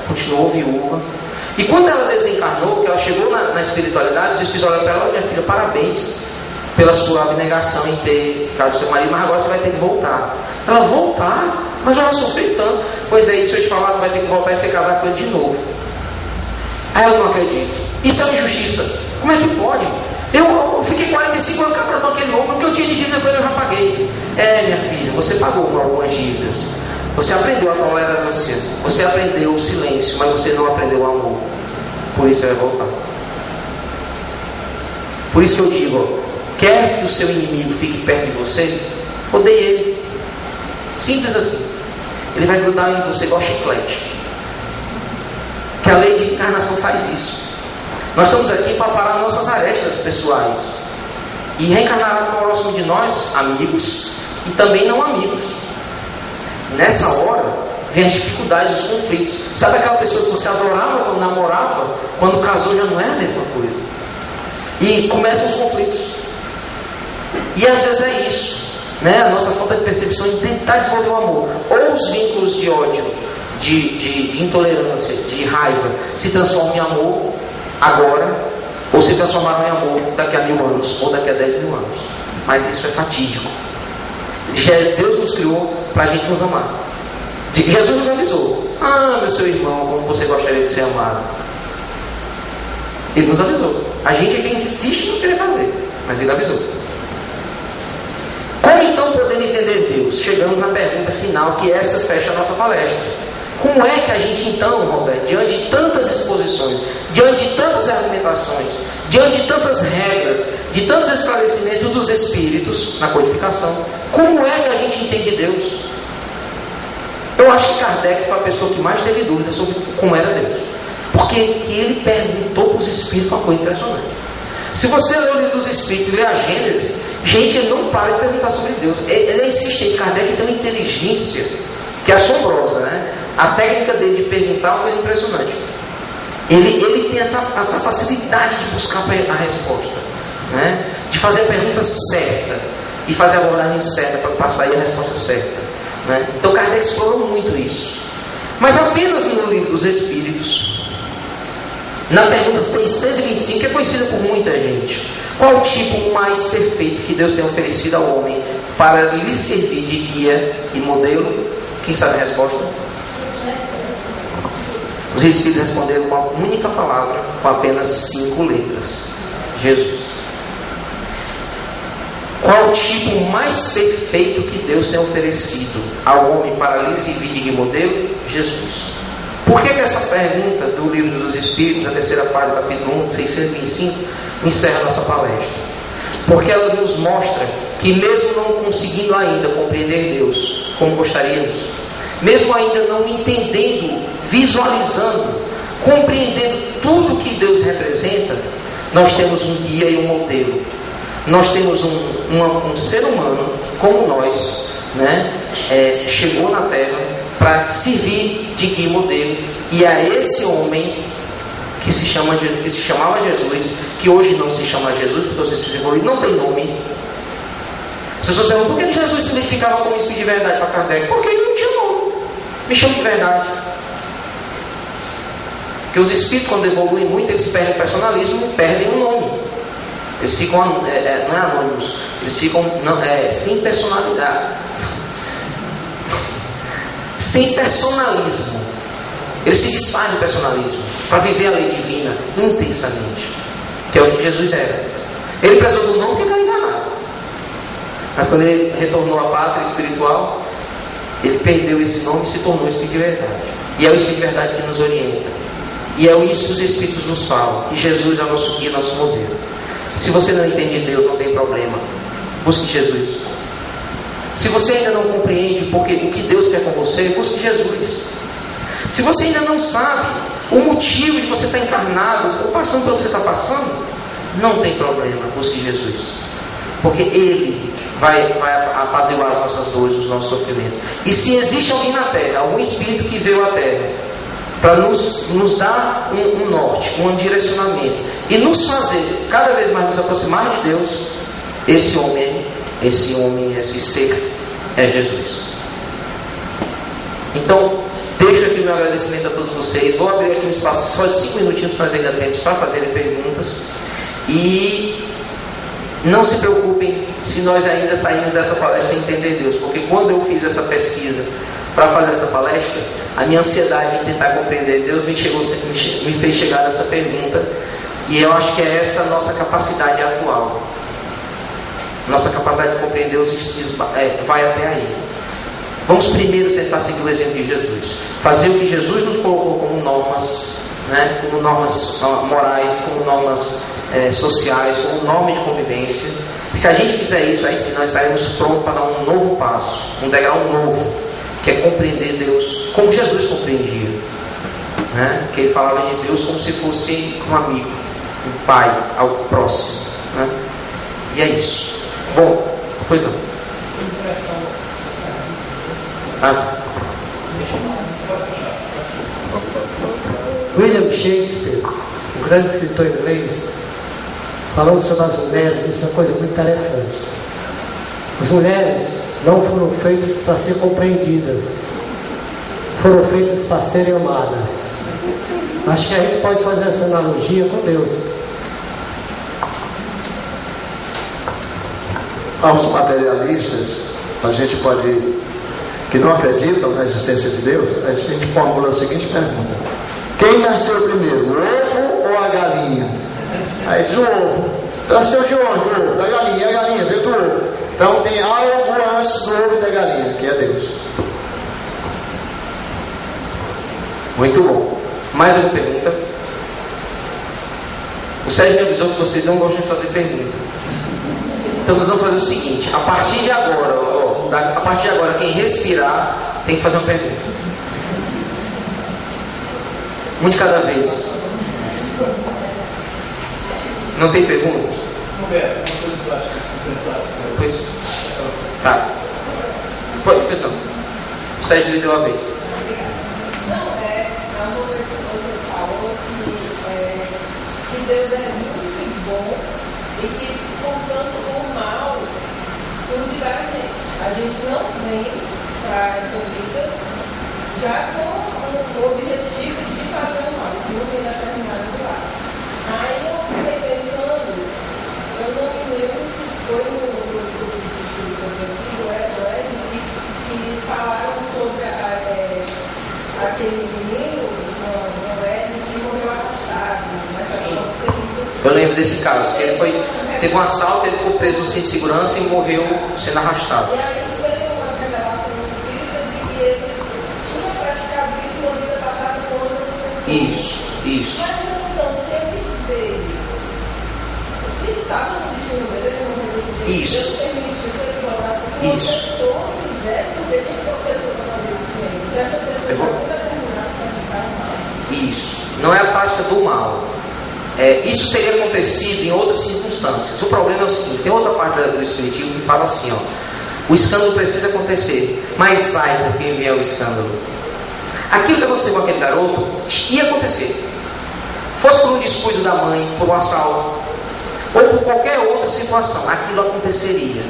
continuou viúva. E quando ela desencarnou, que ela chegou na espiritualidade, os espíritos olharam para ela: minha filha, parabéns pela sua abnegação em ter ficado com seu marido, mas agora você vai ter que voltar. Ela: voltar? Mas eu já sofri tanto. Pois é, se eu te falar, tu vai ter que voltar e se casar com ele de novo. Aí eu não acredito. Isso é uma injustiça. Como é que pode? Eu fiquei 45 anos com aquele homem, o que eu tinha de dívida com ele eu já paguei. Minha filha, você pagou por algumas dívidas. Você aprendeu a tolerância, você aprendeu o silêncio, mas você não aprendeu o amor. Por isso você vai voltar. Por isso que eu digo: quer que o seu inimigo fique perto de você, odeie ele. Simples assim. Ele vai grudar em você igual chiclete. Que a lei de encarnação faz isso. Nós estamos aqui para parar nossas arestas pessoais e reencarnar próximo de nós amigos e também não amigos. Nessa hora vem as dificuldades, os conflitos. Sabe aquela pessoa que você adorava quando namorava, quando casou já não é a mesma coisa. E começam os conflitos. E às vezes é isso, a nossa falta de percepção em tentar desenvolver o amor. Ou os vínculos de ódio, de intolerância, de raiva se transformam em amor agora, ou se transformaram em amor daqui a 1000 anos, ou daqui a 10 mil anos. Mas isso é fatídico. Deus nos criou para a gente nos amar. Jesus nos avisou: ame o seu irmão como você gostaria de ser amado. Ele nos avisou. A gente é quem insiste em querer fazer, mas ele avisou. Como então podemos entender Deus? Chegamos na pergunta final, que essa fecha a nossa palestra. Como é que a gente então, Roberto, diante de tantas exposições, diante de tantas argumentações, diante de tantas regras, de tantos esclarecimentos dos Espíritos na codificação, como é que a gente entende Deus? Eu acho que Kardec foi a pessoa que mais teve dúvidas sobre como era Deus. Porque que ele perguntou para os Espíritos uma coisa impressionante. Se você lê o livro dos Espíritos e lê a Gênesis, gente, ele não para de perguntar sobre Deus. Ele é insistente. Kardec tem uma inteligência que é assombrosa, A técnica dele de perguntar é uma coisa impressionante. Ele tem essa facilidade de buscar a resposta, de fazer a pergunta certa e fazer a abordagem certa para passar aí a resposta certa, Então Kardec explorou muito isso. Mas apenas no livro dos Espíritos, na pergunta 625, que é conhecida por muita gente: qual o tipo mais perfeito que Deus tem oferecido ao homem para lhe servir de guia e modelo? Quem sabe a resposta? Os Espíritos responderam com uma única palavra, com apenas 5 letras: Jesus. Qual o tipo mais perfeito que Deus tem oferecido ao homem para lhe servir de guia e modelo? Jesus. Por que essa pergunta do livro dos Espíritos, a terceira parte do capítulo 1, 625, encerra a nossa palestra? Porque ela nos mostra que, mesmo não conseguindo ainda compreender Deus como gostaríamos, mesmo ainda não entendendo, visualizando, compreendendo tudo que Deus representa, nós temos um guia e um modelo. Nós temos um ser humano como nós, chegou na Terra para servir de guia e modelo, e a esse homem que se chamava Jesus, que hoje não se chama Jesus, porque os Espíritos evoluídos não tem nome. As pessoas perguntam: por que Jesus se identificava como Espírito de verdade para Kardec? Porque ele não tinha nome. Me chama de verdade. Porque os Espíritos, quando evoluem muito, eles perdem o personalismo e perdem o nome. Eles ficam, não é anônimos, eles ficam sem personalidade, sem personalismo. Eles se desfazem do personalismo para viver a lei divina intensamente, que é o que Jesus era. Ele precisou do nome porque ele estava enganado. Mas quando ele retornou à pátria espiritual, Ele perdeu esse nome e se tornou Espírito de verdade. E é o Espírito de verdade que nos orienta. E é isso que os Espíritos nos falam, que Jesus é o nosso guia, nosso modelo. Se você não entende Deus, não tem problema. Busque Jesus. Se você ainda não compreende o que Deus quer com você, busque Jesus. Se você ainda não sabe o motivo de você estar encarnado ou passando pelo que você está passando, não tem problema, busque Jesus. Porque Ele vai apaziguar as nossas dores, os nossos sofrimentos. E se existe alguém na Terra, algum Espírito que veio à Terra para nos dar um norte, um direcionamento e nos fazer cada vez mais nos aproximar de Deus, esse ser é Jesus. Então, deixo aqui o meu agradecimento a todos vocês. Vou abrir aqui um espaço só de 5 minutinhos, nós ainda temos para fazerem perguntas. E não se preocupem se nós ainda saímos dessa palestra sem entender Deus, porque quando eu fiz essa pesquisa para fazer essa palestra, a minha ansiedade em tentar compreender Deus me fez chegar nessa pergunta. E eu acho que é essa a nossa capacidade atual. Nossa capacidade de compreender Deus vai até aí. Vamos primeiro tentar seguir o exemplo de Jesus. Fazer o que Jesus nos colocou como normas, né? Como normas morais, como normas sociais, como norma de convivência. Se a gente fizer isso, aí sim nós estaremos prontos para dar um novo passo, um degrau novo, que é compreender Deus como Jesus compreendia, né? Que ele falava de Deus como se fosse um amigo, um pai, algo próximo, né? E é isso. Bom, pois não. William Shakespeare, um grande escritor inglês, falando sobre as mulheres, isso é uma coisa muito interessante. As mulheres não foram feitas para ser compreendidas, foram feitas para serem amadas. Acho que a gente pode fazer essa analogia com Deus. Aos materialistas, a gente pode, que não acreditam na existência de Deus, a gente formula a seguinte pergunta: quem nasceu primeiro, o ovo ou a galinha? Aí diz o ovo. Nasceu de onde? O ovo, da galinha. E a galinha veio do ovo. Então tem algo antes do ovo e da galinha, que é Deus. Muito bom. Mais uma pergunta? O Sérgio me avisou que vocês não gostam de fazer pergunta. Então nós vamos fazer o seguinte: a partir de agora, quem respirar tem que fazer uma pergunta. Um de cada vez. Não tem pergunta? Pois. Tá. Pois não. O Sérgio lhe deu a vez. Que Deus é muito bom e que, portanto, o mal surge da gente. A gente não vem para essa vida já com o objetivo de fazer o mal. Isso não vem determinado de lá. Aí eu fiquei pensando, eu não me lembro se foi no que falaram sobre aquele menino, que morreu arrastado. Eu lembro desse caso, que ele teve um assalto, ele ficou preso no cinto de segurança e morreu sendo arrastado. E aí veio uma revelação espírita de que ele tinha praticado isso na vida passada com outras pessoas. Isso. Mas então, se ele veio, se estava no destino dele, ele não resolveu. Isso. Deus permitiu que ele jogasse com uma pessoa que fizesse o que tinha que uma pessoa para fazer isso com ele. E essa pessoa não determinada para praticar o mal. Isso. Não é a prática do mal. Isso teria acontecido em outras circunstâncias. O problema é o seguinte: tem outra parte do Espiritismo que fala assim, ó: o escândalo precisa acontecer, mas ai por quem vier o escândalo. Aquilo que aconteceu com aquele garoto ia acontecer. Fosse por um descuido da mãe, por um assalto, ou por qualquer outra situação, aquilo aconteceria.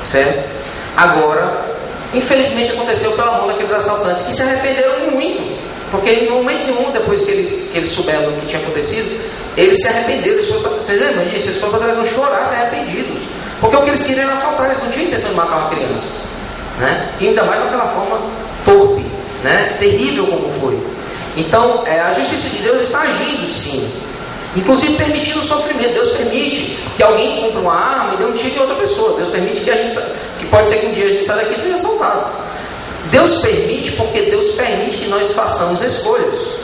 Certo? Agora, infelizmente aconteceu pela mão daqueles assaltantes que se arrependeram muito. Porque em momento nenhum, depois que eles souberam o que tinha acontecido, eles se arrependeram. Vocês lembram disso? Eles foram para trás, chorar, se arrependidos. Porque o que eles queriam era assaltar, eles não tinham intenção de matar uma criança, né? E ainda mais daquela forma torpe, né? Terrível como foi. Então, a justiça de Deus está agindo, sim. Inclusive permitindo o sofrimento. Deus permite que alguém compre uma arma e dê um tiro em outra pessoa. Deus permite que pode ser que um dia a gente saia daqui e seja assaltado. Deus permite porque Deus permite que nós façamos escolhas.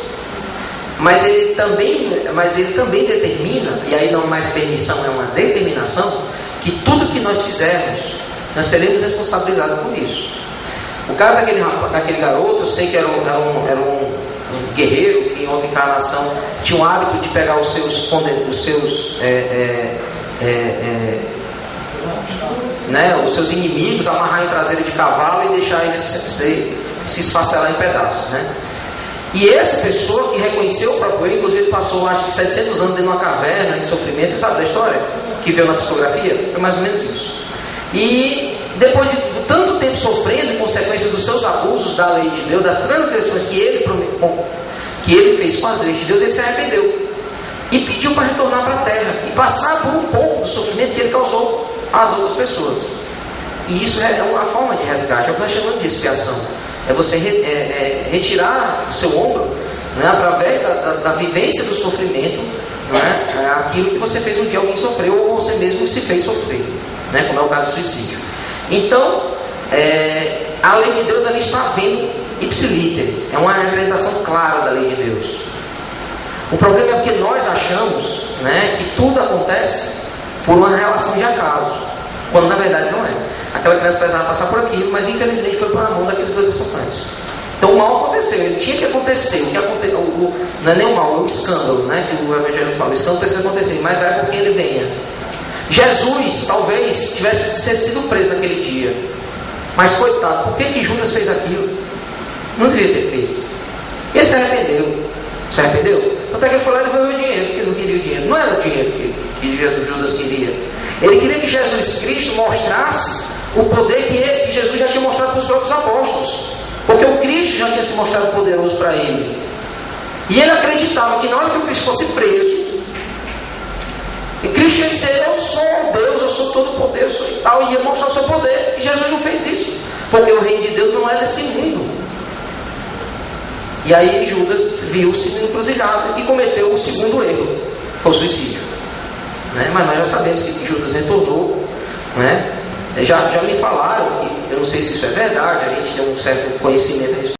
Mas ele também determina, e aí não mais permissão, é uma determinação, que tudo que nós fizermos, nós seremos responsabilizados por isso. O caso daquele garoto, eu sei que era um guerreiro que em outra encarnação tinha o hábito de pegar os seus inimigos, amarrar em traseira de cavalo e deixar eles se esfacelar em pedaços, né? E essa pessoa que reconheceu o próprio erro, inclusive ele passou acho que 700 anos dentro de uma caverna em sofrimento. Você sabe da história? Que veio na psicografia? Foi mais ou menos isso. E depois de tanto tempo sofrendo em consequência dos seus abusos da lei de Deus, das transgressões que ele fez com as leis de Deus, ele se arrependeu e pediu para retornar para a terra e passar por um pouco do sofrimento que ele causou às outras pessoas. E isso é uma forma de resgate, é o que nós chamamos de expiação. É você retirar do seu ombro, né, através da vivência do sofrimento, né, aquilo que você fez um dia alguém sofreu, ou você mesmo se fez sofrer, né, como é o caso do suicídio. Então, a lei de Deus ali está havendo ipsiliter, é uma representação clara da lei de Deus. O problema é porque nós achamos, né, que tudo acontece por uma relação de acaso, quando na verdade não é. Aquela criança precisava passar por aquilo, mas infelizmente foi para a mão daqueles dois assaltantes. Então o mal aconteceu, ele tinha que acontecer. Não é nem o mal, é o escândalo, né, que o Evangelho fala. O escândalo precisa acontecer, mas é porque ele venha. Jesus talvez tivesse sido preso naquele dia, mas coitado, por que Judas fez aquilo? Não devia ter feito. Ele se arrependeu. Se arrependeu? Até que ele foi lá e devolveu o dinheiro, porque ele não queria o dinheiro. Não era o dinheiro que Judas queria. Ele queria que Jesus Cristo mostrasse o poder que Jesus já tinha mostrado para os próprios apóstolos, porque o Cristo já tinha se mostrado poderoso para ele, e ele acreditava que na hora que o Cristo fosse preso, o Cristo ia dizer: eu sou Deus, eu sou todo poder, eu sou e tal, e ia mostrar o seu poder. E Jesus não fez isso, porque o reino de Deus não é desse mundo. E aí Judas viu-se encruzilhado e cometeu o segundo erro, foi o suicídio, né? Mas nós já sabemos que Judas retornou, né? Já me falaram, eu não sei se isso é verdade, a gente tem um certo conhecimento a respeito.